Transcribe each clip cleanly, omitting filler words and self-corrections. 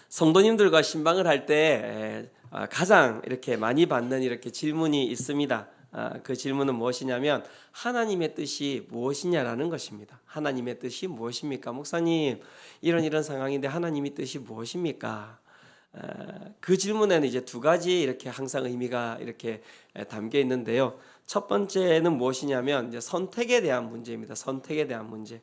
성도님들과 신방을 할 때 가장 이렇게 많이 받는 이렇게 질문이 있습니다. 그 질문은 무엇이냐면 하나님의 뜻이 무엇이냐라는 것입니다. 하나님의 뜻이 무엇입니까? 목사님, 이런 상황인데 하나님의 뜻이 무엇입니까? 그 질문에는 이제 두 가지 이렇게 항상 의미가 이렇게 담겨 있는데요. 첫 번째는 무엇이냐면 이제 선택에 대한 문제입니다. 선택에 대한 문제.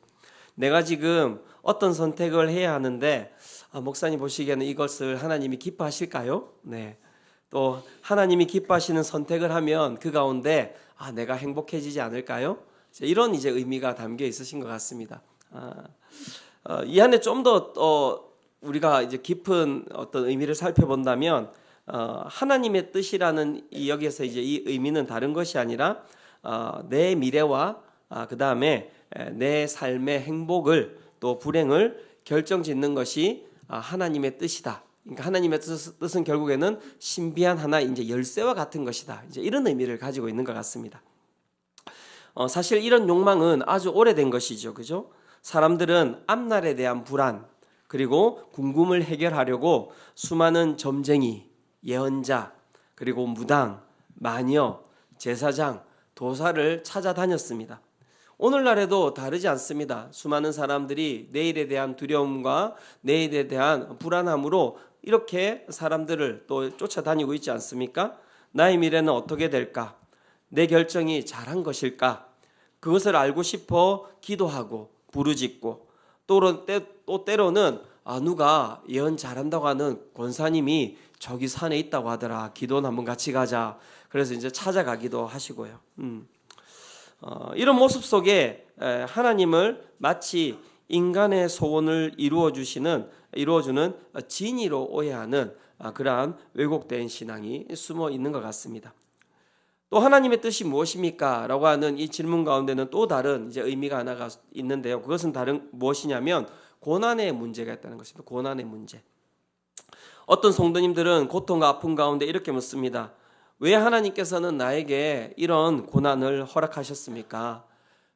내가 지금 어떤 선택을 해야 하는데 목사님 보시기에는 이것을 하나님이 기뻐하실까요? 네. 또 하나님이 기뻐하시는 선택을 하면 그 가운데 내가 행복해지지 않을까요? 이런 이제 의미가 담겨 있으신 것 같습니다. 이 안에 좀 더 우리가 이제 깊은 어떤 의미를 살펴본다면 하나님의 뜻이라는 여기에서 이제 이 의미는 다른 것이 아니라 내 미래와 그 다음에 내 삶의 행복을 또 불행을 결정짓는 것이 하나님의 뜻이다. 그러니까 하나님의 뜻은 결국에는 신비한 하나 이제 열쇠와 같은 것이다. 이제 이런 의미를 가지고 있는 것 같습니다. 사실 이런 욕망은 아주 오래된 것이죠, 그죠? 사람들은 앞날에 대한 불안 그리고 궁금을 해결하려고 수많은 점쟁이, 예언자, 그리고 무당, 마녀, 제사장, 도사를 찾아다녔습니다. 오늘날에도 다르지 않습니다. 수많은 사람들이 내일에 대한 두려움과 내일에 대한 불안함으로 이렇게 사람들을 또 쫓아다니고 있지 않습니까? 나의 미래는 어떻게 될까? 내 결정이 잘한 것일까? 그것을 알고 싶어 기도하고 부르짖고 또 때로는 누가 예언 잘한다고 하는 권사님이 저기 산에 있다고 하더라. 기도는 한번 같이 가자. 그래서 이제 찾아가기도 하시고요. 이런 모습 속에 하나님을 마치 인간의 소원을 이루어주는 진이로 오해하는 그러한 왜곡된 신앙이 숨어 있는 것 같습니다. 또 하나님의 뜻이 무엇입니까? 라고 하는 이 질문 가운데는 또 다른 이제 의미가 하나가 있는데요. 그것은 무엇이냐면 고난의 문제가 있다는 것입니다. 고난의 문제. 어떤 성도님들은 고통과 아픔 가운데 이렇게 묻습니다. 왜 하나님께서는 나에게 이런 고난을 허락하셨습니까?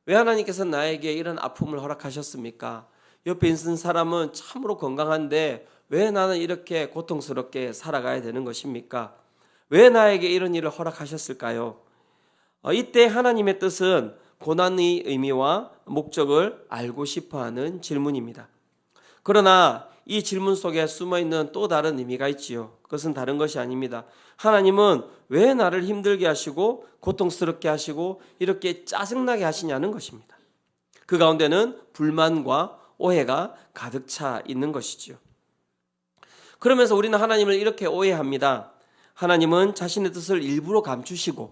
왜 하나님께서는 나에게 이런 아픔을 허락하셨습니까? 옆에 있는 사람은 참으로 건강한데 왜 나는 이렇게 고통스럽게 살아가야 되는 것입니까? 왜 나에게 이런 일을 허락하셨을까요? 이때 하나님의 뜻은 고난의 의미와 목적을 알고 싶어하는 질문입니다. 그러나 이 질문 속에 숨어있는 또 다른 의미가 있지요. 그것은 다른 것이 아닙니다. 하나님은 왜 나를 힘들게 하시고 고통스럽게 하시고 이렇게 짜증나게 하시냐는 것입니다. 그 가운데는 불만과 오해가 가득 차 있는 것이지요. 그러면서 우리는 하나님을 이렇게 오해합니다. 하나님은 자신의 뜻을 일부러 감추시고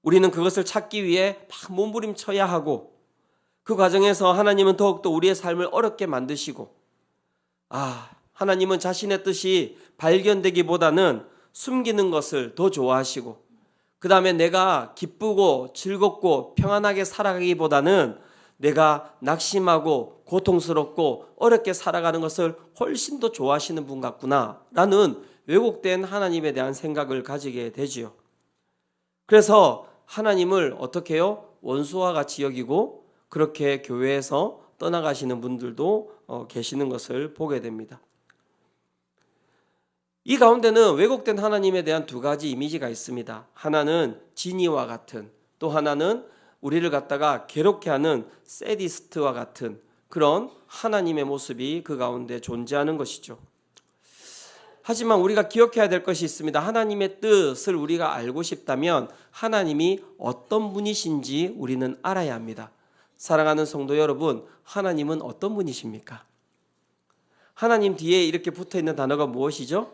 우리는 그것을 찾기 위해 막 몸부림쳐야 하고 그 과정에서 하나님은 더욱더 우리의 삶을 어렵게 만드시고 하나님은 자신의 뜻이 발견되기보다는 숨기는 것을 더 좋아하시고 그 다음에 내가 기쁘고 즐겁고 평안하게 살아가기보다는 내가 낙심하고 고통스럽고 어렵게 살아가는 것을 훨씬 더 좋아하시는 분 같구나 라는 왜곡된 하나님에 대한 생각을 가지게 되지요. 그래서 하나님을 어떻게 해요? 원수와 같이 여기고 그렇게 교회에서 떠나가시는 분들도 계시는 것을 보게 됩니다. 이 가운데는 왜곡된 하나님에 대한 두 가지 이미지가 있습니다. 하나는 지니와 같은, 또 하나는 우리를 갖다가 괴롭게 하는 세디스트와 같은 그런 하나님의 모습이 그 가운데 존재하는 것이죠. 하지만 우리가 기억해야 될 것이 있습니다. 하나님의 뜻을 우리가 알고 싶다면 하나님이 어떤 분이신지 우리는 알아야 합니다. 사랑하는 성도 여러분, 하나님은 어떤 분이십니까? 하나님 뒤에 이렇게 붙어 있는 단어가 무엇이죠?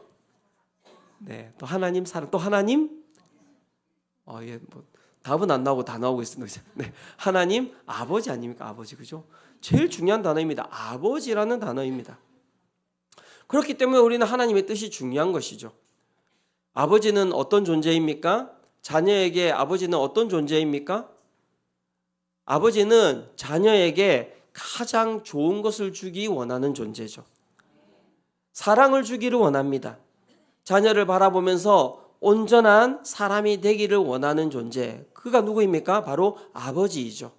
네, 또 하나님 사랑, 또 하나님? 답은 안 나오고 다 나오고 있습니다. 네, 하나님 아버지 아닙니까? 아버지, 그죠? 제일 중요한 단어입니다. 아버지라는 단어입니다. 그렇기 때문에 우리는 하나님의 뜻이 중요한 것이죠. 아버지는 어떤 존재입니까? 자녀에게 아버지는 어떤 존재입니까? 아버지는 자녀에게 가장 좋은 것을 주기 원하는 존재죠. 사랑을 주기를 원합니다. 자녀를 바라보면서 온전한 사람이 되기를 원하는 존재. 그가 누구입니까? 바로 아버지이죠.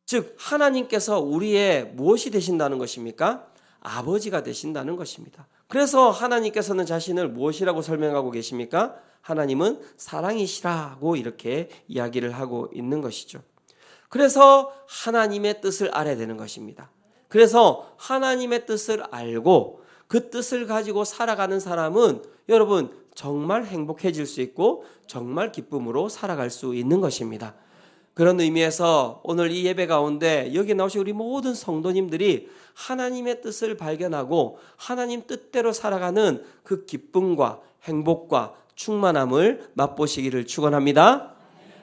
즉 하나님께서 우리의 무엇이 되신다는 것입니까? 아버지가 되신다는 것입니다. 그래서 하나님께서는 자신을 무엇이라고 설명하고 계십니까? 하나님은 사랑이시라고 이렇게 이야기를 하고 있는 것이죠. 그래서 하나님의 뜻을 알아야 되는 것입니다. 그래서 하나님의 뜻을 알고 그 뜻을 가지고 살아가는 사람은 여러분 정말 행복해질 수 있고 정말 기쁨으로 살아갈 수 있는 것입니다. 그런 의미에서 오늘 이 예배 가운데 여기 나오신 우리 모든 성도님들이 하나님의 뜻을 발견하고 하나님 뜻대로 살아가는 그 기쁨과 행복과 충만함을 맛보시기를 축원합니다.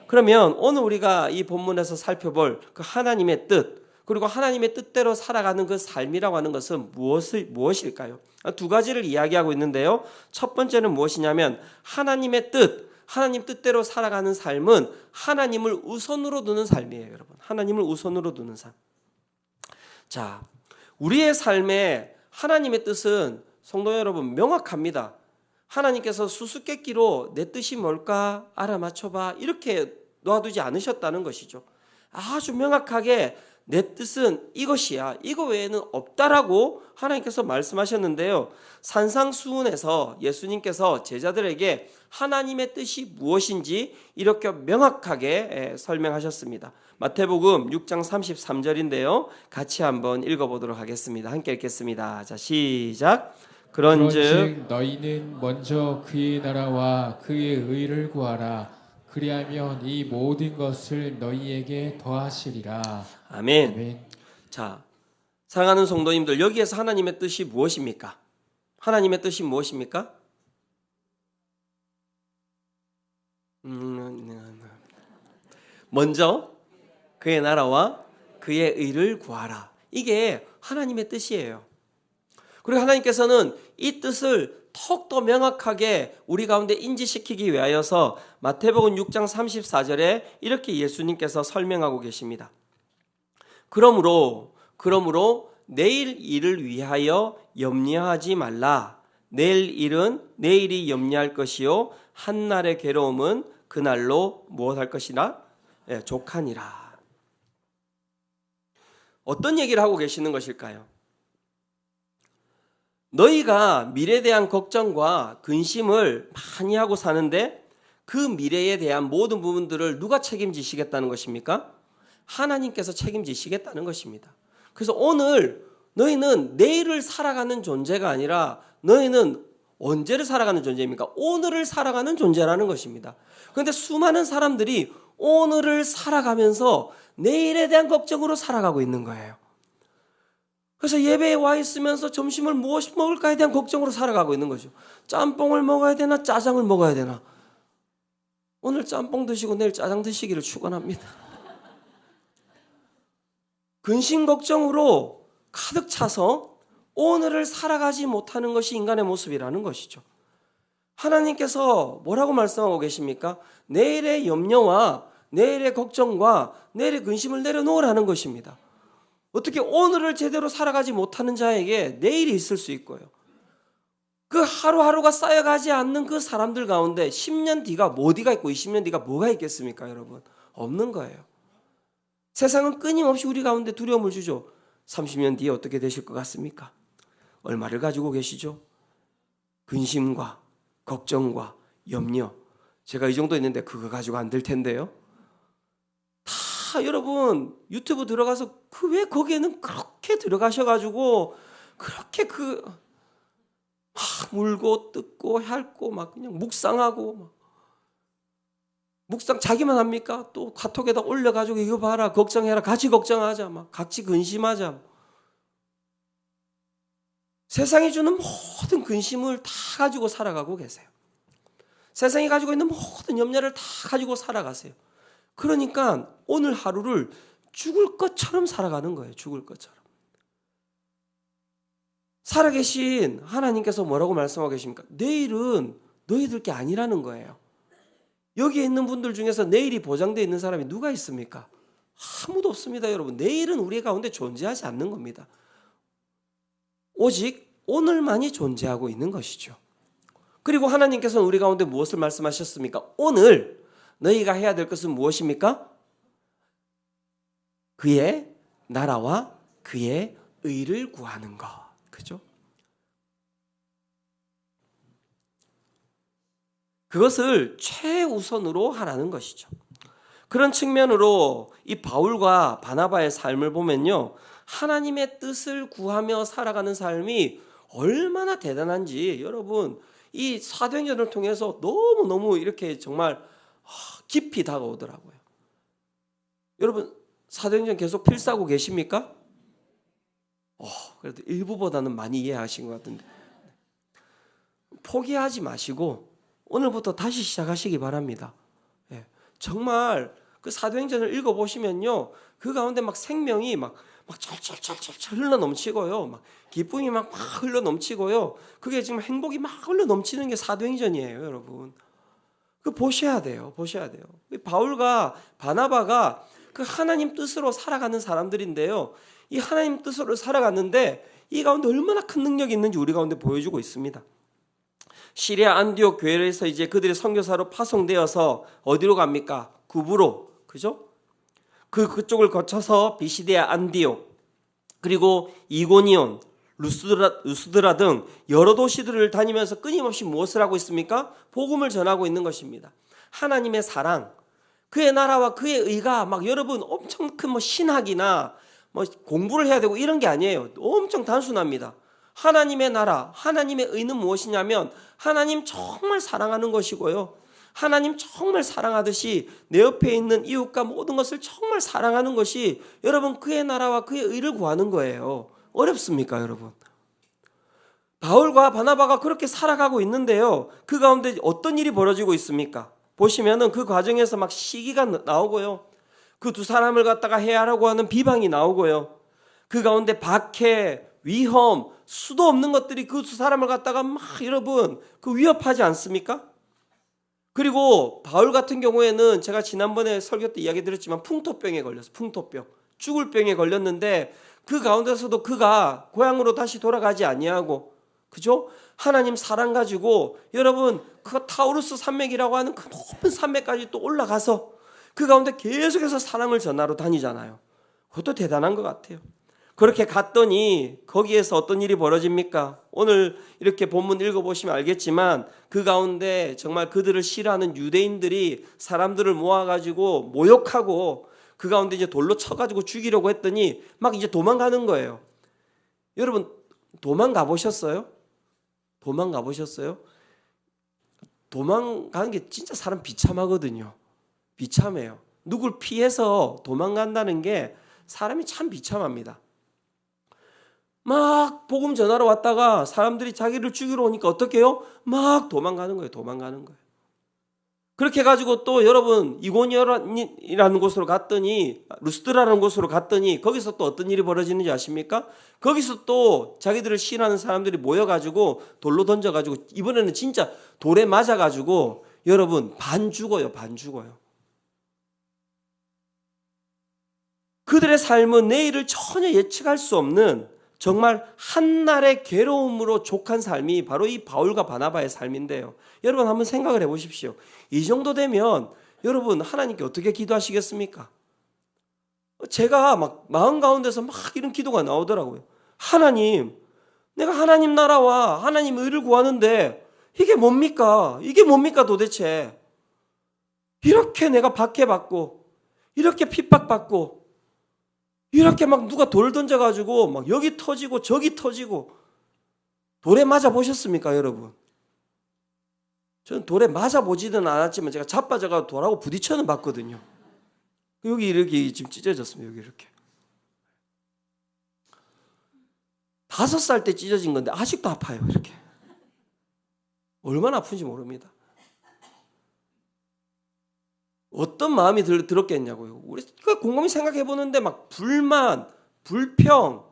그러면 오늘 우리가 이 본문에서 살펴볼 그 하나님의 뜻 그리고 하나님의 뜻대로 살아가는 그 삶이라고 하는 것은 무엇일까요? 두 가지를 이야기하고 있는데요. 첫 번째는 무엇이냐면 하나님의 뜻, 하나님 뜻대로 살아가는 삶은 하나님을 우선으로 두는 삶이에요, 여러분. 하나님을 우선으로 두는 삶. 자, 우리의 삶에 하나님의 뜻은 성도 여러분 명확합니다. 하나님께서 수수께끼로 내 뜻이 뭘까 알아맞혀봐 이렇게 놔두지 않으셨다는 것이죠. 아주 명확하게 내 뜻은 이것이야, 이거 외에는 없다라고 하나님께서 말씀하셨는데요. 산상수훈에서 예수님께서 제자들에게 하나님의 뜻이 무엇인지 이렇게 명확하게 설명하셨습니다. 마태복음 6장 33절인데요. 같이 한번 읽어보도록 하겠습니다. 함께 읽겠습니다. 자, 시작. 그런즉 너희는 먼저 그의 나라와 그의 의를 구하라. 그리하면 이 모든 것을 너희에게 더하시리라. 아멘. 아멘. 자, 사랑하는 성도님들, 여기에서 하나님의 뜻이 무엇입니까? 하나님의 뜻이 무엇입니까? 먼저 그의 나라와 그의 의를 구하라. 이게 하나님의 뜻이에요. 그리고 하나님께서는 이 뜻을 더욱더 명확하게 우리 가운데 인지시키기 위하여서 마태복음 6장 34절에 이렇게 예수님께서 설명하고 계십니다. 그러므로 내일 일을 위하여 염려하지 말라. 내일 일은 내일이 염려할 것이요 한날의 괴로움은 그날로 무엇할 것이라? 족하니라. 어떤 얘기를 하고 계시는 것일까요? 너희가 미래에 대한 걱정과 근심을 많이 하고 사는데 그 미래에 대한 모든 부분들을 누가 책임지시겠다는 것입니까? 하나님께서 책임지시겠다는 것입니다. 그래서 오늘 너희는 내일을 살아가는 존재가 아니라 너희는 언제를 살아가는 존재입니까? 오늘을 살아가는 존재라는 것입니다. 그런데 수많은 사람들이 오늘을 살아가면서 내일에 대한 걱정으로 살아가고 있는 거예요. 그래서 예배에 와 있으면서 점심을 무엇 먹을까에 대한 걱정으로 살아가고 있는 거죠. 짬뽕을 먹어야 되나 짜장을 먹어야 되나. 오늘 짬뽕 드시고 내일 짜장 드시기를 축원합니다. 근심 걱정으로 가득 차서 오늘을 살아가지 못하는 것이 인간의 모습이라는 것이죠. 하나님께서 뭐라고 말씀하고 계십니까? 내일의 염려와 내일의 걱정과 내일의 근심을 내려놓으라는 것입니다. 어떻게 오늘을 제대로 살아가지 못하는 자에게 내일이 있을 수 있고요. 그 하루하루가 쌓여가지 않는 그 사람들 가운데 10년 뒤가 뭐 어디가 있고 20년 뒤가 뭐가 있겠습니까, 여러분? 없는 거예요. 세상은 끊임없이 우리 가운데 두려움을 주죠. 30년 뒤에 어떻게 되실 것 같습니까? 얼마를 가지고 계시죠? 근심과 걱정과 염려. 제가 이 정도 있는데 그거 가지고 안 될 텐데요. 다 여러분 유튜브 들어가서 왜 거기에는 그렇게 들어가셔가지고 그렇게 막 물고 뜯고 핥고 막 그냥 묵상하고 막 묵상 자기만 합니까? 또 카톡에다 올려가지고 이거 봐라 걱정해라 같이 걱정하자 막 같이 근심하자. 세상이 주는 모든 근심을 다 가지고 살아가고 계세요. 세상이 가지고 있는 모든 염려를 다 가지고 살아가세요. 그러니까 오늘 하루를 죽을 것처럼 살아가는 거예요. 죽을 것처럼. 살아계신 하나님께서 뭐라고 말씀하고 계십니까? 내일은 너희들 게 아니라는 거예요. 여기에 있는 분들 중에서 내일이 보장되어 있는 사람이 누가 있습니까? 아무도 없습니다, 여러분. 내일은 우리 가운데 존재하지 않는 겁니다. 오직 오늘만이 존재하고 있는 것이죠. 그리고 하나님께서는 우리 가운데 무엇을 말씀하셨습니까? 오늘 너희가 해야 될 것은 무엇입니까? 그의 나라와 그의 의를 구하는 것. 그죠? 그것을 최우선으로 하라는 것이죠. 그런 측면으로 이 바울과 바나바의 삶을 보면요, 하나님의 뜻을 구하며 살아가는 삶이 얼마나 대단한지 여러분 이 사도행전을 통해서 너무너무 이렇게 정말 깊이 다가오더라고요. 여러분 사도행전 계속 필사하고 계십니까? 그래도 일부보다는 많이 이해하신 것 같은데 포기하지 마시고 오늘부터 다시 시작하시기 바랍니다. 정말 그 사도행전을 읽어보시면요, 그 가운데 막 생명이 막 철철철철 흘러 넘치고요, 막 기쁨이 막 흘러 넘치고요, 그게 지금 행복이 막 흘러 넘치는 게 사도행전이에요, 여러분. 그 보셔야 돼요, 보셔야 돼요. 바울과 바나바가 그 하나님 뜻으로 살아가는 사람들인데요, 이 하나님 뜻으로 살아갔는데 이 가운데 얼마나 큰 능력이 있는지 우리 가운데 보여주고 있습니다. 시리아 안디옥 교회에서 이제 그들이 선교사로 파송되어서 어디로 갑니까? 구브로, 그죠? 그쪽을 거쳐서 비시디아 안디옥, 그리고 이고니온, 루스드라 등 여러 도시들을 다니면서 끊임없이 무엇을 하고 있습니까? 복음을 전하고 있는 것입니다. 하나님의 사랑, 그의 나라와 그의 의가 막 여러분 엄청 큰 신학이나 공부를 해야 되고 이런 게 아니에요. 엄청 단순합니다. 하나님의 나라, 하나님의 의는 무엇이냐면 하나님 정말 사랑하는 것이고요, 하나님 정말 사랑하듯이 내 옆에 있는 이웃과 모든 것을 정말 사랑하는 것이 여러분 그의 나라와 그의 의를 구하는 거예요. 어렵습니까, 여러분? 바울과 바나바가 그렇게 살아가고 있는데요, 그 가운데 어떤 일이 벌어지고 있습니까? 보시면은 그 과정에서 막 시기가 나오고요, 그 두 사람을 갖다가 해하라고 하는 비방이 나오고요, 그 가운데 박해, 위험, 수도 없는 것들이 그 두 사람을 갖다가 막 여러분 그 위협하지 않습니까? 그리고 바울 같은 경우에는 제가 지난번에 설교 때 이야기 드렸지만 풍토병에 걸렸어요. 풍토병, 죽을 병에 걸렸는데 그 가운데서도 그가 고향으로 다시 돌아가지 아니하고, 그죠? 하나님 사랑 가지고 여러분 그 타우루스 산맥이라고 하는 그 높은 산맥까지 또 올라가서 그 가운데 계속해서 사랑을 전하러 다니잖아요. 그것도 대단한 것 같아요. 그렇게 갔더니 거기에서 어떤 일이 벌어집니까? 오늘 이렇게 본문 읽어보시면 알겠지만 그 가운데 정말 그들을 싫어하는 유대인들이 사람들을 모아가지고 모욕하고 그 가운데 이제 돌로 쳐가지고 죽이려고 했더니 막 이제 도망가는 거예요. 여러분 도망가 보셨어요? 도망가 보셨어요? 도망가는 게 진짜 사람 비참하거든요. 비참해요. 누굴 피해서 도망간다는 게 사람이 참 비참합니다. 막 복음 전하러 왔다가 사람들이 자기를 죽이러 오니까 어떻게 해요? 막 도망가는 거예요. 도망가는 거예요. 그렇게 해가지고 또 여러분 이고니온이라는 곳으로 갔더니, 루스드라라는 곳으로 갔더니 거기서 또 어떤 일이 벌어지는지 아십니까? 거기서 또 자기들을 싫어하는 사람들이 모여가지고 돌로 던져가지고 이번에는 진짜 돌에 맞아가지고 여러분 반 죽어요. 반 죽어요. 그들의 삶은 내일을 전혀 예측할 수 없는 정말 한날의 괴로움으로 족한 삶이 바로 이 바울과 바나바의 삶인데요. 여러분 한번 생각을 해보십시오. 이 정도 되면 여러분 하나님께 어떻게 기도하시겠습니까? 제가 막 마음 가운데서 막 이런 기도가 나오더라고요. 하나님, 내가 하나님 나라와 하나님 의를 구하는데 이게 뭡니까? 이게 뭡니까 도대체? 이렇게 내가 박해받고 이렇게 핍박받고 이렇게 막 누가 돌 던져가지고 막 여기 터지고 저기 터지고 돌에 맞아 보셨습니까, 여러분? 저는 돌에 맞아 보지는 않았지만 제가 자빠져가 돌하고 부딪혀는 봤거든요. 여기 이렇게 지금 찢어졌습니다. 여기 이렇게 5살 때 찢어진 건데 아직도 아파요. 이렇게 얼마나 아픈지 모릅니다. 어떤 마음이 들었겠냐고요. 우리 곰곰이 생각해 보는데 막 불만, 불평,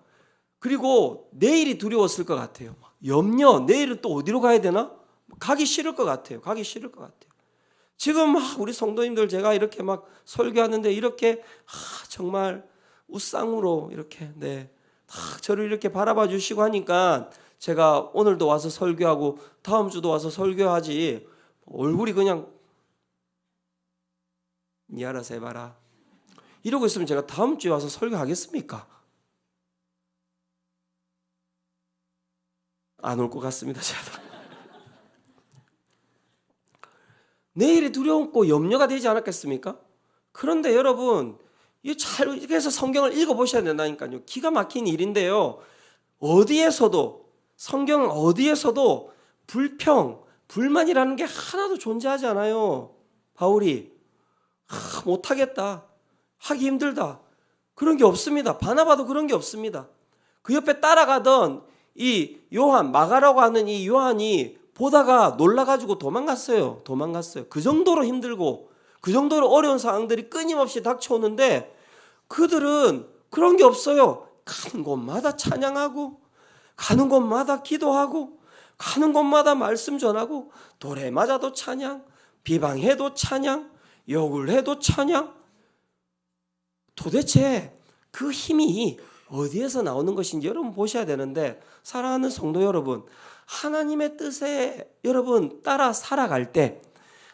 그리고 내일이 두려웠을 것 같아요. 염려, 내일은 또 어디로 가야 되나? 가기 싫을 것 같아요. 가기 싫을 것 같아요. 지금 막 우리 성도님들 제가 이렇게 막 설교하는데 이렇게 정말 웃상으로 이렇게 저를 이렇게 바라봐 주시고 하니까 제가 오늘도 와서 설교하고 다음 주도 와서 설교하지 얼굴이 그냥 니 알아서 해봐라 이러고 있으면 제가 다음 주에 와서 설교하겠습니까? 안 올 것 같습니다. 저도. 내일이 두려움고 염려가 되지 않았겠습니까? 그런데 여러분, 이렇게 해서 성경을 읽어보셔야 된다니까요. 기가 막힌 일인데요. 어디에서도, 성경 어디에서도 불평, 불만이라는 게 하나도 존재하지 않아요. 바울이 못하겠다, 하기 힘들다, 그런 게 없습니다. 바나바도 그런 게 없습니다. 그 옆에 따라가던 이 요한, 마가라고 하는 이 요한이 보다가 놀라가지고 도망갔어요. 그 정도로 힘들고 그 정도로 어려운 상황들이 끊임없이 닥쳐오는데 그들은 그런 게 없어요. 가는 곳마다 찬양하고, 가는 곳마다 기도하고, 가는 곳마다 말씀 전하고, 돌에 맞아도 찬양, 비방해도 찬양, 욕을 해도 찬양. 도대체 그 힘이 어디에서 나오는 것인지 여러분 보셔야 되는데, 사랑하는 성도 여러분, 하나님의 뜻에 여러분 따라 살아갈 때,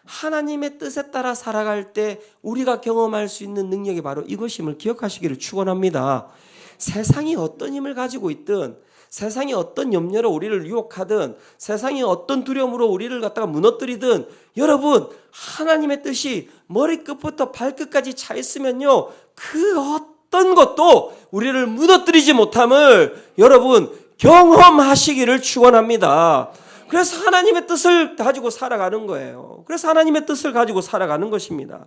하나님의 뜻에 따라 살아갈 때 우리가 경험할 수 있는 능력이 바로 이것임을 기억하시기를 축원합니다. 세상이 어떤 힘을 가지고 있든, 세상이 어떤 염려로 우리를 유혹하든, 세상이 어떤 두려움으로 우리를 갖다가 무너뜨리든, 여러분 하나님의 뜻이 머리끝부터 발끝까지 차 있으면요, 그 어떤 것도 우리를 무너뜨리지 못함을 여러분 경험하시기를 축원합니다. 그래서 하나님의 뜻을 가지고 살아가는 거예요. 그래서 하나님의 뜻을 가지고 살아가는 것입니다.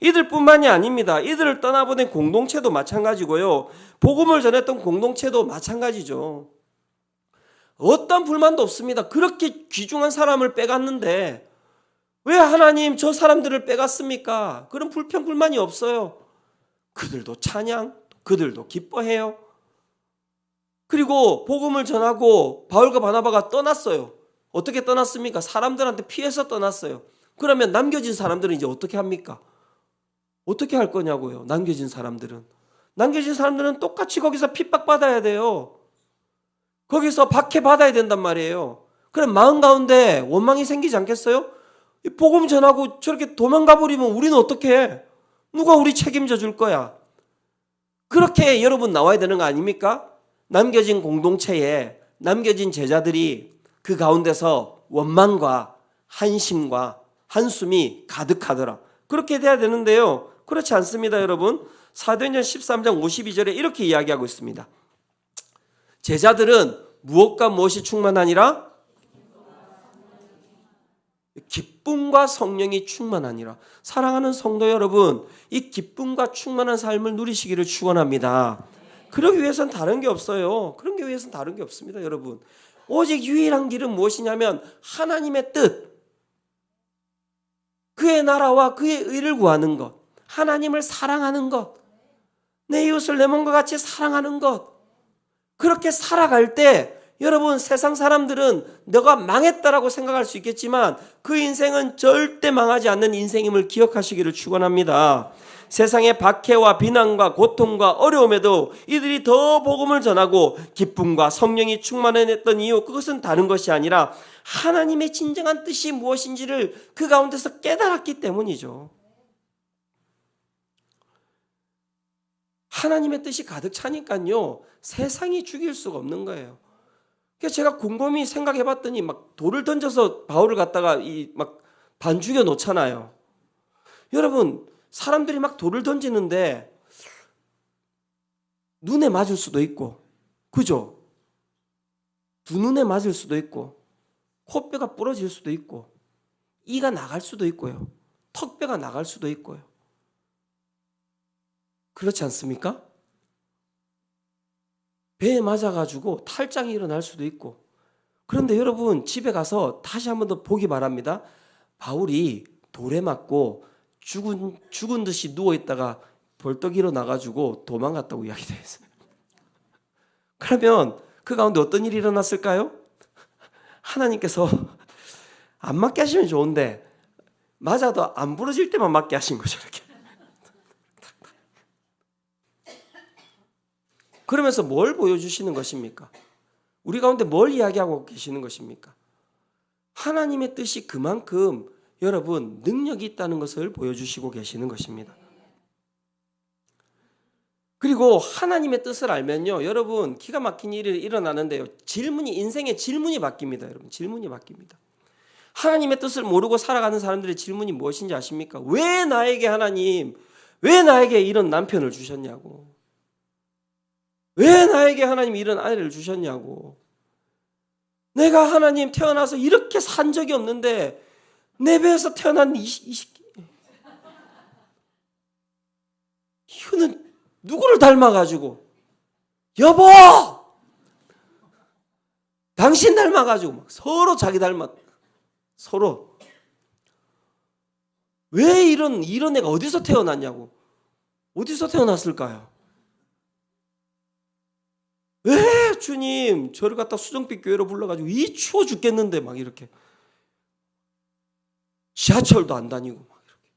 이들뿐만이 아닙니다. 이들을 떠나보낸 공동체도 마찬가지고요. 복음을 전했던 공동체도 마찬가지죠. 어떤 불만도 없습니다. 그렇게 귀중한 사람을 빼갔는데 왜 하나님 저 사람들을 빼갔습니까? 그런 불평 불만이 없어요. 그들도 찬양, 그들도 기뻐해요. 그리고 복음을 전하고 바울과 바나바가 떠났어요. 어떻게 떠났습니까? 사람들한테 피해서 떠났어요. 그러면 남겨진 사람들은 이제 어떻게 합니까? 어떻게 할 거냐고요. 남겨진 사람들은 똑같이 거기서 핍박받아야 돼요. 거기서 박해받아야 된단 말이에요. 그럼 마음 가운데 원망이 생기지 않겠어요? 복음 전하고 저렇게 도망가 버리면 우리는 어떻게 해? 누가 우리 책임져 줄 거야? 그렇게 여러분 나와야 되는 거 아닙니까? 남겨진 공동체에 남겨진 제자들이 그 가운데서 원망과 한심과 한숨이 가득하더라. 그렇게 돼야 되는데요. 그렇지 않습니다, 여러분. 사도행전 13장 52절에 이렇게 이야기하고 있습니다. 제자들은 무엇과 무엇이 충만하니라? 기쁨과 성령이 충만하니라. 사랑하는 성도 여러분, 이 기쁨과 충만한 삶을 누리시기를 축원합니다. 그러기 위해서는 다른 게 없어요. 그런 게 위해서는 다른 게 없습니다, 여러분. 오직 유일한 길은 무엇이냐면 하나님의 뜻, 그의 나라와 그의 의를 구하는 것, 하나님을 사랑하는 것, 내 이웃을 내 몸과 같이 사랑하는 것. 그렇게 살아갈 때 여러분 세상 사람들은 너가 망했다라고 생각할 수 있겠지만 그 인생은 절대 망하지 않는 인생임을 기억하시기를 축원합니다. 세상의 박해와 비난과 고통과 어려움에도 이들이 더 복음을 전하고 기쁨과 성령이 충만해냈던 이유, 그것은 다른 것이 아니라 하나님의 진정한 뜻이 무엇인지를 그 가운데서 깨달았기 때문이죠. 하나님의 뜻이 가득 차니까요, 세상이 죽일 수가 없는 거예요. 그래서 제가 곰곰이 생각해 봤더니 막 돌을 던져서 바울을 갖다가 막 반 죽여 놓잖아요. 여러분, 사람들이 막 돌을 던지는데 눈에 맞을 수도 있고, 그죠? 두 눈에 맞을 수도 있고, 코뼈가 부러질 수도 있고, 이가 나갈 수도 있고요, 턱뼈가 나갈 수도 있고요. 그렇지 않습니까? 배에 맞아가지고 탈장이 일어날 수도 있고. 그런데 여러분 집에 가서 다시 한 번 더 보기 바랍니다. 바울이 돌에 맞고 죽은 듯이 누워있다가 벌떡 일어나가지고 도망갔다고 이야기되어 있어요. 그러면 그 가운데 어떤 일이 일어났을까요? 하나님께서 안 맞게 하시면 좋은데 맞아도 안 부러질 때만 맞게 하신 거죠. 이렇게. 그러면서 뭘 보여주시는 것입니까? 우리 가운데 뭘 이야기하고 계시는 것입니까? 하나님의 뜻이 그만큼 여러분 능력이 있다는 것을 보여주시고 계시는 것입니다. 그리고 하나님의 뜻을 알면요, 여러분 기가 막힌 일이 일어나는데요. 인생의 질문이 바뀝니다. 여러분, 질문이 바뀝니다. 하나님의 뜻을 모르고 살아가는 사람들의 질문이 무엇인지 아십니까? 왜 나에게 하나님, 왜 나에게 이런 남편을 주셨냐고, 왜 나에게 하나님 이런 아내를 주셨냐고, 내가 하나님 태어나서 이렇게 산 적이 없는데 내 배에서 태어난 이 새끼, 이거는 누구를 닮아가지고, 여보 당신 닮아가지고 막 서로 자기 닮았, 서로 왜 이런 애가 어디서 태어났냐고, 어디서 태어났을까요? 왜 주님 저를 갖다 수정빛 교회로 불러가지고 이 추워 죽겠는데 막 이렇게 지하철도 안 다니고 막 이렇게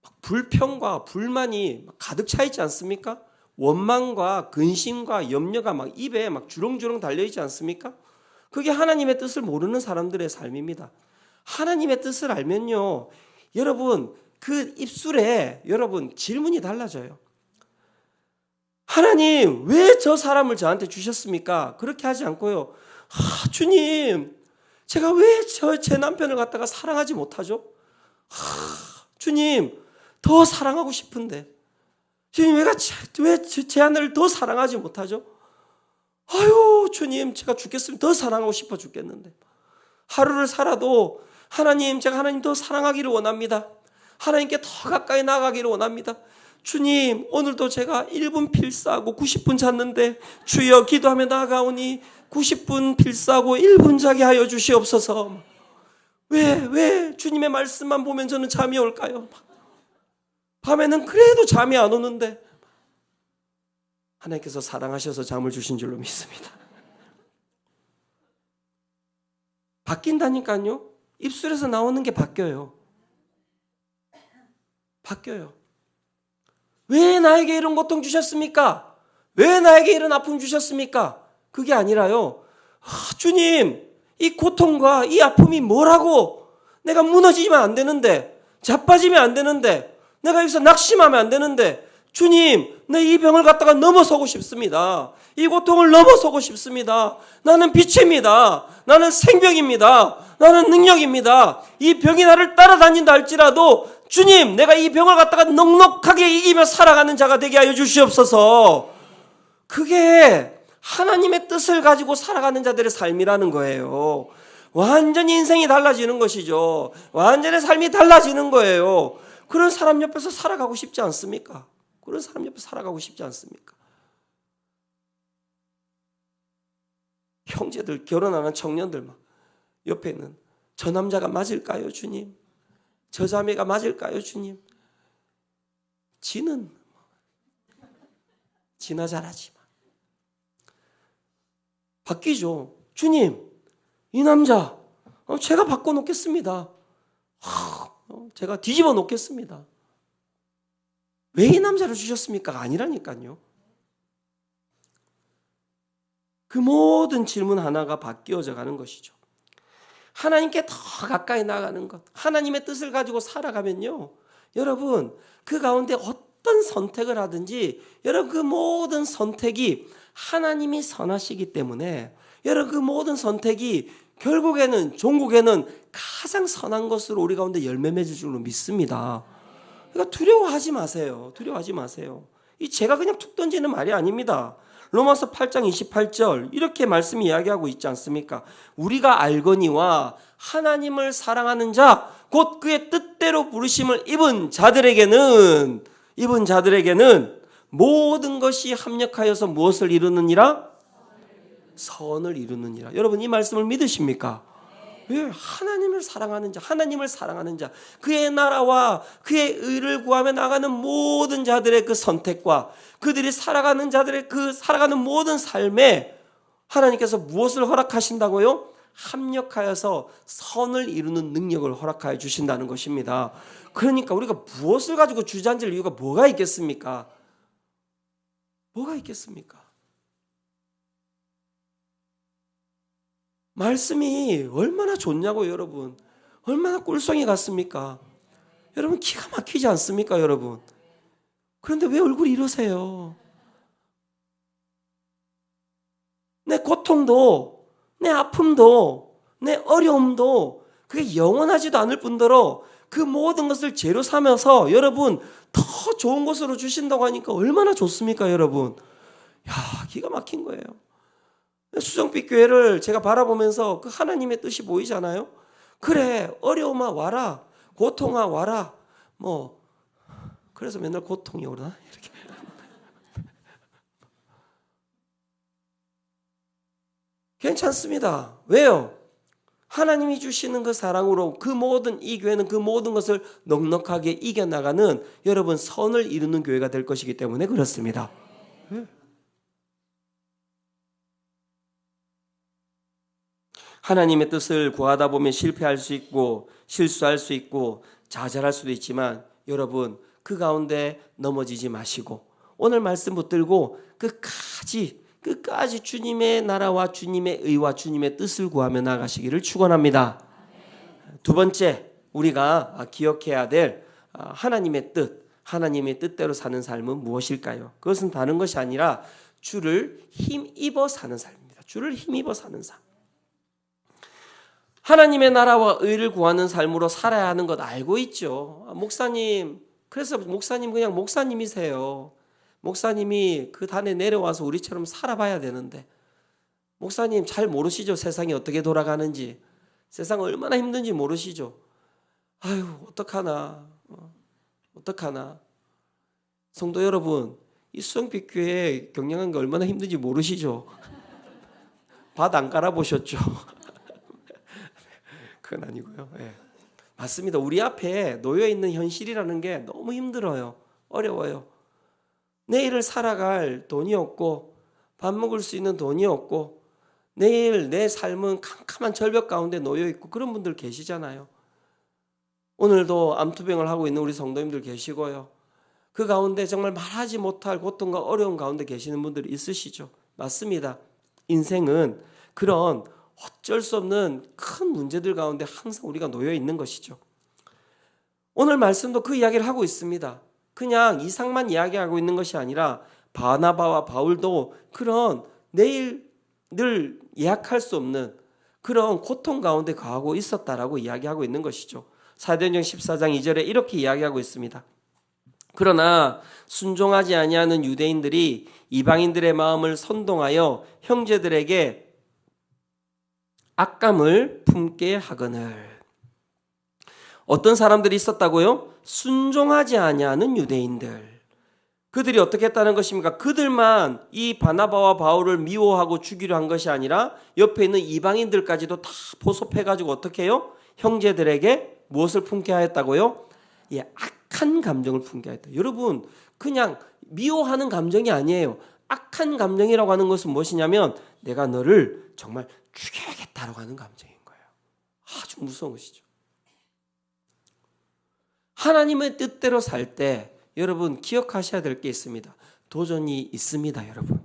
막 불평과 불만이 막 가득 차 있지 않습니까? 원망과 근심과 염려가 막 입에 막 주렁주렁 달려 있지 않습니까? 그게 하나님의 뜻을 모르는 사람들의 삶입니다. 하나님의 뜻을 알면요, 여러분 그 입술에 여러분 질문이 달라져요. 하나님 왜 저 사람을 저한테 주셨습니까? 그렇게 하지 않고요, 주님 제가 왜 제 남편을 갖다가 사랑하지 못하죠? 주님 더 사랑하고 싶은데, 주님 왜 제 아내를 더 사랑하지 못하죠? 아유 주님 제가 죽겠으면 더 사랑하고 싶어 죽겠는데, 하루를 살아도 하나님 제가 하나님 더 사랑하기를 원합니다. 하나님께 더 가까이 나가기를 원합니다. 주님 오늘도 제가 1분 필사하고 90분 잤는데 주여 기도하며 나아가오니 90분 필사하고 1분 자게 하여 주시옵소서. 왜 주님의 말씀만 보면 저는 잠이 올까요? 밤에는 그래도 잠이 안 오는데 하나님께서 사랑하셔서 잠을 주신 줄로 믿습니다. 바뀐다니까요. 입술에서 나오는 게 바뀌어요. 바뀌어요. 왜 나에게 이런 고통 주셨습니까? 왜 나에게 이런 아픔 주셨습니까? 그게 아니라요, 주님 이 고통과 이 아픔이 뭐라고, 내가 무너지면 안 되는데, 자빠지면 안 되는데, 내가 여기서 낙심하면 안 되는데, 주님 내 이 병을 갖다가 넘어서고 싶습니다. 이 고통을 넘어서고 싶습니다. 나는 빛입니다. 나는 생명입니다. 나는 능력입니다. 이 병이 나를 따라다닌다 할지라도 주님 내가 이 병을 갖다가 넉넉하게 이기며 살아가는 자가 되게 하여 주시옵소서. 그게 하나님의 뜻을 가지고 살아가는 자들의 삶이라는 거예요. 완전히 인생이 달라지는 것이죠. 완전히 삶이 달라지는 거예요. 그런 사람 옆에서 살아가고 싶지 않습니까? 그런 사람 옆에 살아가고 싶지 않습니까? 형제들, 결혼하는 청년들 막 옆에는 저 남자가 맞을까요 주님? 저 자매가 맞을까요 주님? 지는 지나 잘하지만 바뀌죠. 주님 이 남자 제가 바꿔놓겠습니다. 제가 뒤집어 놓겠습니다. 왜 이 남자를 주셨습니까? 아니라니까요. 그 모든 질문 하나가 바뀌어져 가는 것이죠. 하나님께 더 가까이 나가는 것, 하나님의 뜻을 가지고 살아가면요, 여러분 그 가운데 어떤 선택을 하든지 여러분 그 모든 선택이 하나님이 선하시기 때문에 여러분 그 모든 선택이 결국에는 종국에는 가장 선한 것으로 우리 가운데 열매 맺을 줄로 믿습니다. 그러니까 두려워하지 마세요. 두려워하지 마세요. 이 제가 그냥 툭 던지는 말이 아닙니다. 로마서 8장 28절 이렇게 말씀이 이야기하고 있지 않습니까? 우리가 알거니와 하나님을 사랑하는 자 곧 그의 뜻대로 부르심을 입은 자들에게는 모든 것이 합력하여서 무엇을 이루느니라? 선을 이루느니라. 여러분 이 말씀을 믿으십니까? 왜? 하나님을 사랑하는 자, 하나님을 사랑하는 자, 그의 나라와 그의 의를 구하며 나가는 모든 자들의 그 선택과 그들이 살아가는 자들의 그 살아가는 모든 삶에 하나님께서 무엇을 허락하신다고요? 합력하여서 선을 이루는 능력을 허락하여 주신다는 것입니다. 그러니까 우리가 무엇을 가지고 주저앉을 이유가 뭐가 있겠습니까? 뭐가 있겠습니까? 말씀이 얼마나 좋냐고요, 여러분. 얼마나 꿀송이 같습니까? 여러분 기가 막히지 않습니까, 여러분? 그런데 왜 얼굴이 이러세요? 내 고통도, 내 아픔도, 내 어려움도 그게 영원하지도 않을 뿐더러 그 모든 것을 죄로 삼아서 여러분 더 좋은 곳으로 주신다고 하니까 얼마나 좋습니까, 여러분? 야, 기가 막힌 거예요. 수정빛 교회를 제가 바라보면서 그 하나님의 뜻이 보이잖아요. 그래, 어려움아 와라, 고통아 와라. 뭐 그래서 맨날 고통이 오나 이렇게. 괜찮습니다. 왜요? 하나님이 주시는 그 사랑으로 그 모든 이 교회는 그 모든 것을 넉넉하게 이겨나가는 여러분 선을 이루는 교회가 될 것이기 때문에 그렇습니다. 하나님의 뜻을 구하다 보면 실패할 수 있고 실수할 수 있고 좌절할 수도 있지만 여러분 그 가운데 넘어지지 마시고 오늘 말씀 붙들고 끝까지 주님의 나라와 주님의 의와 주님의 뜻을 구하며 나가시기를 축원합니다. 두 번째 우리가 기억해야 될 하나님의 뜻대로 사는 삶은 무엇일까요? 그것은 다른 것이 아니라 주를 힘입어 사는 삶입니다. 주를 힘입어 사는 삶. 하나님의 나라와 의를 구하는 삶으로 살아야 하는 것 알고 있죠. 목사님, 그래서 목사님 그냥 목사님이세요. 목사님이 그 단에 내려와서 우리처럼 살아봐야 되는데 목사님 잘 모르시죠? 세상이 어떻게 돌아가는지, 세상 얼마나 힘든지 모르시죠? 아유, 어떡하나. 성도 여러분, 이 수정빛 교회 경영한 게 얼마나 힘든지 모르시죠? 밭 안 깔아보셨죠? 그건 아니고요. 네. 맞습니다. 우리 앞에 놓여있는 현실이라는 게 너무 힘들어요. 어려워요. 내일을 살아갈 돈이 없고 밥 먹을 수 있는 돈이 없고 내일 내 삶은 캄캄한 절벽 가운데 놓여있고 그런 분들 계시잖아요. 오늘도 암투병을 하고 있는 우리 성도님들 계시고요. 그 가운데 정말 말하지 못할 고통과 어려움 가운데 계시는 분들이 있으시죠. 맞습니다. 인생은 그런 어쩔 수 없는 큰 문제들 가운데 항상 우리가 놓여 있는 것이죠. 오늘 말씀도 그 이야기를 하고 있습니다. 그냥 이상만 이야기하고 있는 것이 아니라 바나바와 바울도 그런 내일 늘 예약할 수 없는 그런 고통 가운데 거하고 있었다라고 이야기하고 있는 것이죠. 사도행전 14장 2절에 이렇게 이야기하고 있습니다. 그러나 순종하지 아니하는 유대인들이 이방인들의 마음을 선동하여 형제들에게 악감을 품게 하거늘. 어떤 사람들이 있었다고요? 순종하지 아니하는 유대인들. 그들이 어떻게 했다는 것입니까? 그들만 이 바나바와 바울을 미워하고 죽이려 한 것이 아니라 옆에 있는 이방인들까지도 다 포섭해가지고 어떻게 해요? 형제들에게 무엇을 품게 하였다고요? 예, 악한 감정을 품게 하였다. 여러분, 그냥 미워하는 감정이 아니에요. 악한 감정이라고 하는 것은 무엇이냐면 내가 너를 정말 죽여야겠다라고 하는 감정인 거예요. 아주 무서운 것이죠. 하나님의 뜻대로 살 때 여러분 기억하셔야 될 게 있습니다. 도전이 있습니다, 여러분.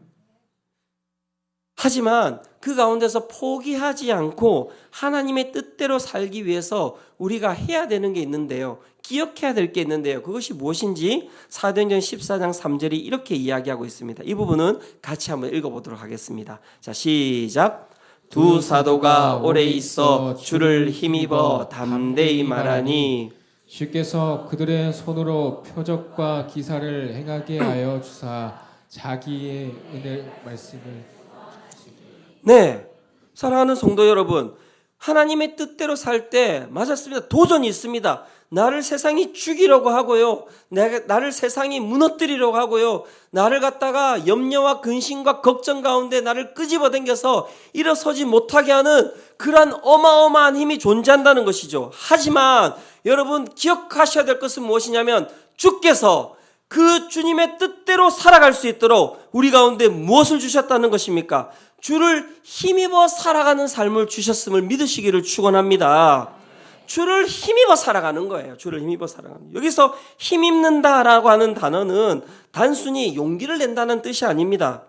하지만 그 가운데서 포기하지 않고 하나님의 뜻대로 살기 위해서 우리가 해야 되는 게 있는데요. 기억해야 될 게 있는데요. 그것이 무엇인지 사도행전 14장 3절이 이렇게 이야기하고 있습니다. 이 부분은 같이 한번 읽어보도록 하겠습니다. 자, 시작. 두 사도가 오래 있어 주를 힘입어 담대히 말하니 주께서 그들의 손으로 표적과 기사를 행하게 하여 주사 자기의 은혜 말씀을. 네, 사랑하는 성도 여러분, 하나님의 뜻대로 살 때 맞았습니다. 도전이 있습니다. 나를 세상이 죽이려고 하고요. 나를 세상이 무너뜨리려고 하고요. 나를 갖다가 염려와 근심과 걱정 가운데 나를 끄집어 당겨서 일어서지 못하게 하는 그러한 어마어마한 힘이 존재한다는 것이죠. 하지만 여러분 기억하셔야 될 것은 무엇이냐면 주께서 그 주님의 뜻대로 살아갈 수 있도록 우리 가운데 무엇을 주셨다는 것입니까? 주를 힘입어 살아가는 삶을 주셨음을 믿으시기를 축원합니다. 주를 힘입어 살아가는 거예요. 주를 힘입어 살아가는. 여기서 힘입는다라고 하는 단어는 단순히 용기를 낸다는 뜻이 아닙니다.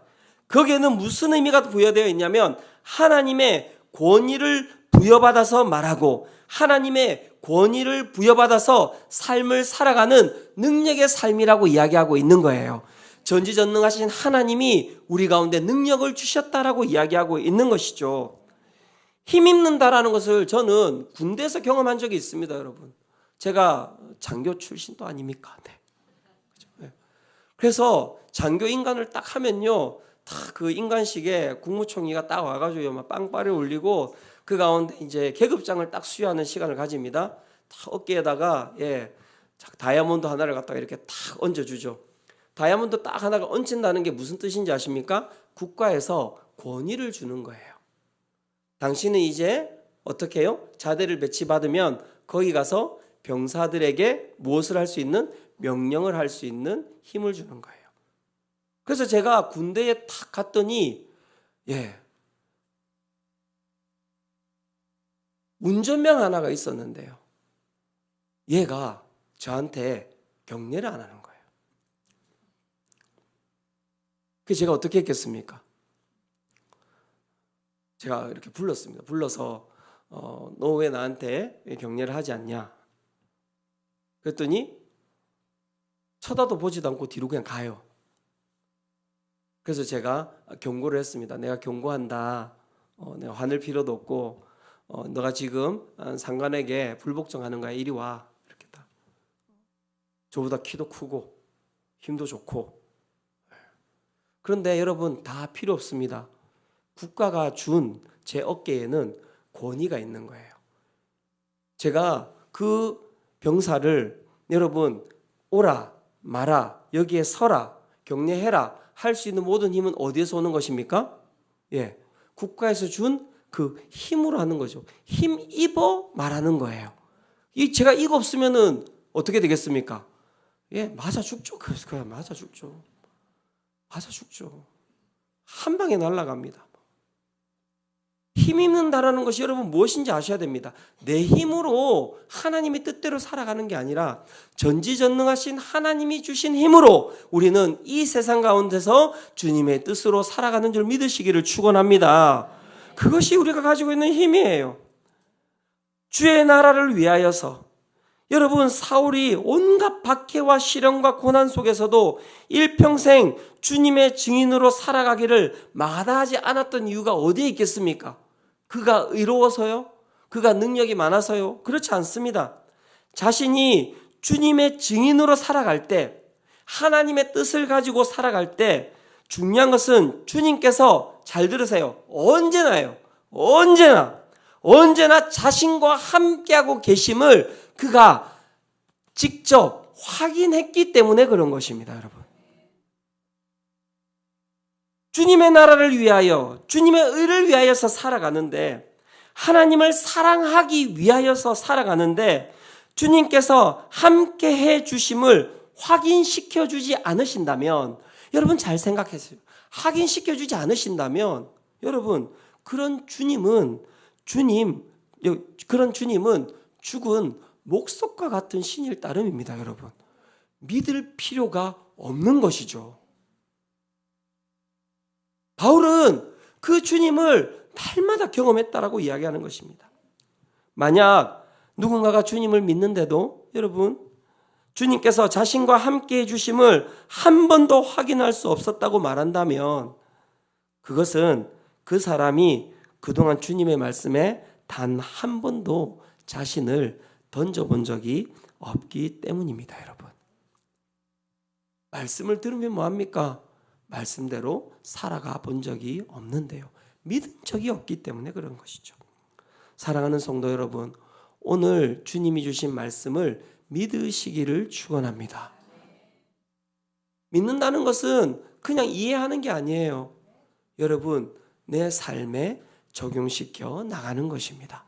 거기에는 무슨 의미가 부여되어 있냐면 하나님의 권위를 부여받아서 말하고 하나님의 권위를 부여받아서 삶을 살아가는 능력의 삶이라고 이야기하고 있는 거예요. 전지전능하신 하나님이 우리 가운데 능력을 주셨다라고 이야기하고 있는 것이죠. 힘입는다라는 것을 저는 군대에서 경험한 적이 있습니다, 여러분. 제가 장교 출신도 아닙니까? 네. 그렇죠? 그래서 장교 인간을 딱 하면요, 다 그 인간식에 국무총리가 딱 와가지고 막 빵빠레 올리고 그 가운데 이제 계급장을 딱 수여하는 시간을 가집니다. 다 어깨에다가 다이아몬드 하나를 갖다가 이렇게 딱 얹어주죠. 다이아몬드 딱 하나가 얹힌다는 게 무슨 뜻인지 아십니까? 국가에서 권위를 주는 거예요. 당신은 이제 어떻게 해요? 자대를 배치받으면 거기 가서 병사들에게 무엇을 할 수 있는, 명령을 할 수 있는 힘을 주는 거예요. 그래서 제가 군대에 탁 갔더니 운전병 하나가 있었는데요, 얘가 저한테 격려를 안 하는 거예요. 그래서 제가 어떻게 했겠습니까? 제가 이렇게 불렀습니다. 불러서 너 왜 나한테 격려를 하지 않냐? 그랬더니 쳐다도 보지도 않고 뒤로 그냥 가요. 그래서 제가 경고를 했습니다. 내가 경고한다. 내가 화낼 필요도 없고 너가 지금 상관에게 불복종하는 거야. 이리 와. 이렇게 다. 저보다 키도 크고 힘도 좋고. 그런데 여러분, 다 필요 없습니다. 국가가 준 제 어깨에는 권위가 있는 거예요. 제가 그 병사를 여러분 오라 마라 여기에 서라 격려해라 할 수 있는 모든 힘은 어디에서 오는 것입니까? 국가에서 준 그 힘으로 하는 거죠. 힘입어 말하는 거예요. 제가 이거 없으면은 어떻게 되겠습니까? 맞아 죽죠. 그냥 맞아 죽죠. 맞아 죽죠. 한 방에 날아갑니다. 힘입는다라는 것이 여러분 무엇인지 아셔야 됩니다. 내 힘으로 하나님의 뜻대로 살아가는 게 아니라 전지전능하신 하나님이 주신 힘으로 우리는 이 세상 가운데서 주님의 뜻으로 살아가는 줄 믿으시기를 축원합니다. 그것이 우리가 가지고 있는 힘이에요. 주의 나라를 위하여서 여러분, 사울이 온갖 박해와 시련과 고난 속에서도 일평생 주님의 증인으로 살아가기를 마다하지 않았던 이유가 어디에 있겠습니까? 그가 의로워서요? 그가 능력이 많아서요? 그렇지 않습니다. 자신이 주님의 증인으로 살아갈 때, 하나님의 뜻을 가지고 살아갈 때 중요한 것은 주님께서, 잘 들으세요, 언제나 자신과 함께하고 계심을 그가 직접 확인했기 때문에 그런 것입니다, 여러분. 주님의 나라를 위하여, 주님의 의를 위하여서 살아가는데, 하나님을 사랑하기 위하여서 살아가는데 주님께서 함께 해 주심을 확인시켜 주지 않으신다면, 여러분 잘 생각하세요. 확인시켜 주지 않으신다면 여러분, 그런 주님은 죽은 목석과 같은 신일 따름입니다, 여러분. 믿을 필요가 없는 것이죠. 바울은 그 주님을 날마다 경험했다라고 이야기하는 것입니다. 만약 누군가가 주님을 믿는데도 여러분, 주님께서 자신과 함께 해주심을 한 번도 확인할 수 없었다고 말한다면 그것은 그 사람이 그동안 주님의 말씀에 단 한 번도 자신을 던져본 적이 없기 때문입니다, 여러분. 말씀을 들으면 뭐합니까? 말씀대로 살아가 본 적이 없는데요. 믿은 적이 없기 때문에 그런 것이죠. 사랑하는 성도 여러분, 오늘 주님이 주신 말씀을 믿으시기를 축원합니다. 믿는다는 것은 그냥 이해하는 게 아니에요. 여러분, 내 삶에 적용시켜 나가는 것입니다.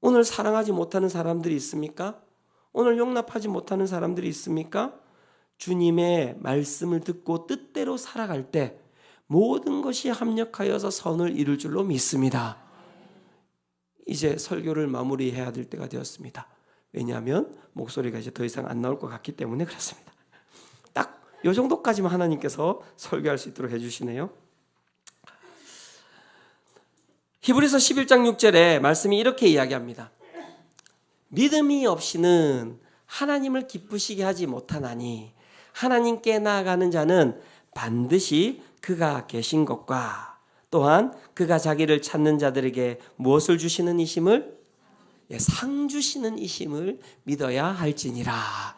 오늘 사랑하지 못하는 사람들이 있습니까? 오늘 용납하지 못하는 사람들이 있습니까? 주님의 말씀을 듣고 뜻대로 살아갈 때 모든 것이 합력하여서 선을 이룰 줄로 믿습니다. 이제 설교를 마무리해야 될 때가 되었습니다. 왜냐하면 목소리가 이제 더 이상 안 나올 것 같기 때문에 그렇습니다. 딱 이 정도까지만 하나님께서 설교할 수 있도록 해주시네요. 히브리서 11장 6절에 말씀이 이렇게 이야기합니다. 믿음이 없이는 하나님을 기쁘시게 하지 못하나니 하나님께 나아가는 자는 반드시 그가 계신 것과 또한 그가 자기를 찾는 자들에게 무엇을 주시는 이심을 상 주시는 이심을 믿어야 할지니라.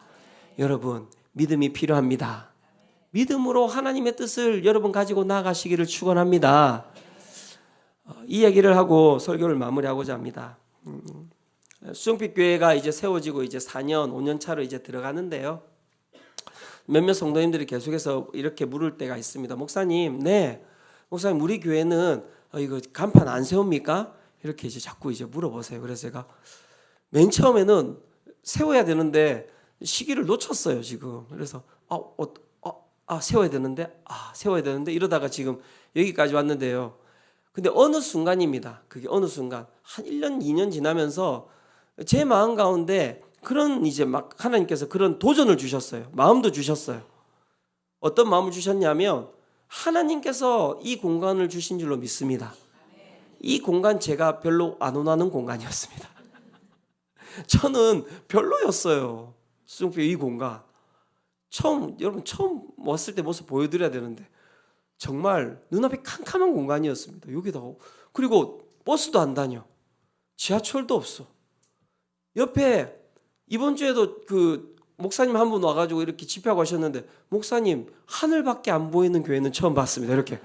여러분, 믿음이 필요합니다. 믿음으로 하나님의 뜻을 여러분 가지고 나아가시기를 축원합니다. 이 얘기를 하고 설교를 마무리하고자 합니다. 수정빛 교회가 이제 세워지고 이제 4년, 5년 차로 이제 들어가는데요. 몇몇 성도님들이 계속해서 이렇게 물을 때가 있습니다. 목사님, 네, 목사님 우리 교회는 이거 간판 안 세웁니까? 이렇게 이제 자꾸 이제 물어보세요. 그래서 제가 맨 처음에는 세워야 되는데 시기를 놓쳤어요 지금. 그래서 세워야 되는데 이러다가 지금 여기까지 왔는데요. 근데 어느 순간입니다. 그게 어느 순간 한 1년, 2년 지나면서 제 마음 가운데 그런 이제 막 하나님께서 그런 도전을 주셨어요. 마음도 주셨어요. 어떤 마음을 주셨냐면 하나님께서 이 공간을 주신 줄로 믿습니다. 이 공간 제가 별로 안 원하는 공간이었습니다. 저는 별로였어요. 수정표 이 공간. 여러분 처음 왔을 때 모습 보여드려야 되는데 정말 눈앞이 캄캄한 공간이었습니다. 여기다. 그리고 버스도 안 다녀. 지하철도 없어. 옆에 이번 주에도 그 목사님 한 분 와가지고 이렇게 집회하고 하셨는데 목사님 하늘밖에 안 보이는 교회는 처음 봤습니다. 이렇게.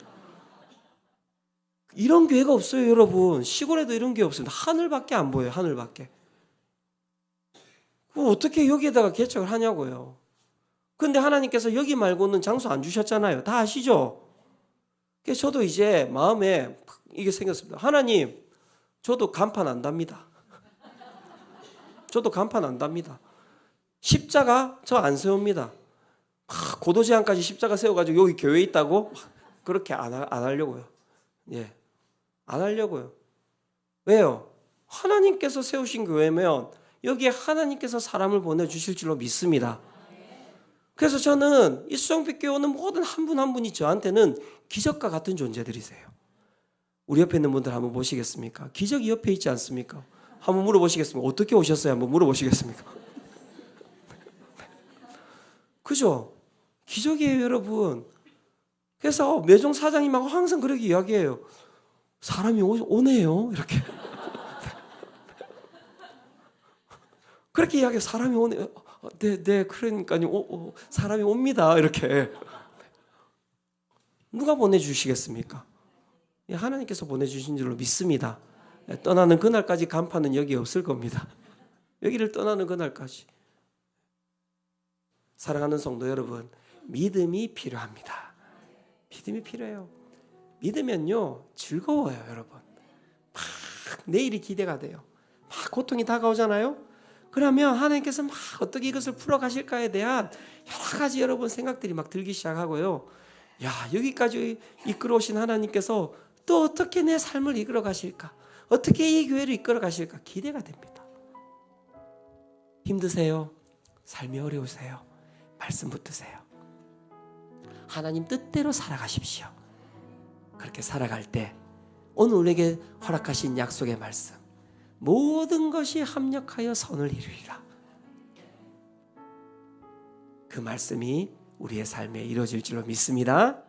이런 교회가 없어요, 여러분. 시골에도 이런 교회 없습니다. 하늘밖에 안 보여요. 하늘밖에. 어떻게 여기에다가 개척을 하냐고요. 근데 하나님께서 여기 말고는 장소 안 주셨잖아요. 다 아시죠? 그래서 저도 이제 마음에 이게 생겼습니다. 하나님, 저도 간판 안 답니다. 저도 간판 안 답니다. 십자가 저 안 세웁니다. 고도제한까지 십자가 세워가지고 여기 교회 있다고? 그렇게 안 하려고요. 예, 안 하려고요. 왜요? 하나님께서 세우신 교회면 여기에 하나님께서 사람을 보내주실 줄로 믿습니다. 그래서 저는 이 수정빛 교회 오는 모든 한 분 한 분이 저한테는 기적과 같은 존재들이세요. 우리 옆에 있는 분들 한번 보시겠습니까? 기적이 옆에 있지 않습니까? 한번 물어보시겠습니까? 어떻게 오셨어요? 한번 물어보시겠습니까? 그죠? 기적이에요, 여러분. 그래서 매종 사장님하고 항상 그렇게 이야기해요. 사람이 오네요. 이렇게. 그렇게 이야기해요. 사람이 오네요. 네, 그러니까요. 사람이 옵니다. 이렇게. 누가 보내주시겠습니까? 하나님께서 보내주신 줄로 믿습니다. 떠나는 그날까지 간판은 여기 없을 겁니다. 여기를 떠나는 그날까지. 사랑하는 성도 여러분, 믿음이 필요합니다. 믿음이 필요해요. 믿으면요 즐거워요, 여러분. 막 내일이 기대가 돼요. 막 고통이 다가오잖아요. 그러면 하나님께서 막 어떻게 이것을 풀어가실까에 대한 여러 가지 여러분 생각들이 막 들기 시작하고요. 야, 여기까지 이끌어오신 하나님께서 또 어떻게 내 삶을 이끌어 가실까? 어떻게 이 교회를 이끌어 가실까? 기대가 됩니다. 힘드세요? 삶이 어려우세요? 말씀 붙드세요. 하나님 뜻대로 살아가십시오. 그렇게 살아갈 때 오늘 우리에게 허락하신 약속의 말씀, 모든 것이 합력하여 선을 이루리라. 그 말씀이 우리의 삶에 이루어질 줄로 믿습니다.